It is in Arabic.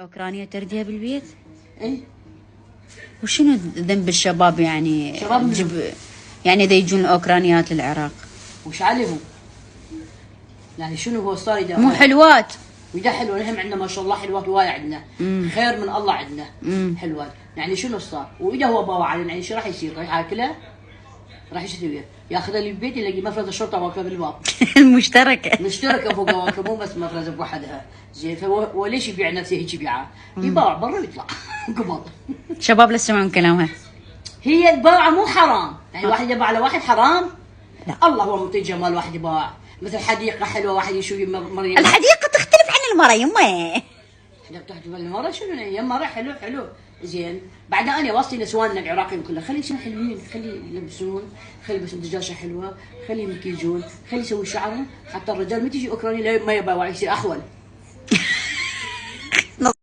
أوكرانية ترديها بالبيت؟ ايه. وشنو ذنب الشباب يعني؟ شباب يعني إذا يجون الأوكرانيات للعراق وش عليهم؟ يعني شنو هو صار مو حلوات؟ وده حلو، نحن عندنا ما شاء الله حلوات هواية عندنا. خير من الله عندنا. حلوات. يعني شنو صار؟ واذا هو باوع علينا يعني شو راح يصير؟ راح ياكله؟ راح يسوي ياخذها للبيت يلاقي مفرز الشرطه واقفه بالباب. المشتركة مشتركه فوق واقفه، مو بس مفرز بوحدها. زين فهو ليش يبيع نفسه هيك يبيعها؟ يباع برا ويطلع قبض. شباب لا تسمعون كلامها. هي الباعة مو حرام، يعني واحد يباع على واحد حرام؟ لا. الله هو مطي جمال واحد يباع، مثل حديقة حلوة واحد يشوي مريم. الحديقة تختلف عن المرأة يمه. حديقة تحجب المرة شنو هي مرة حلو حلو. زين بعد انا وصي نسواننا العراقيين كلها خلي يصيروا حلوين، خلي يلبسون، خلي يلبسون دجاجة حلوة، خلي يمكيجون، خلي يسوي شعرهم، حتى الرجال ما تجي اوكراني ما يباوع يصير احول.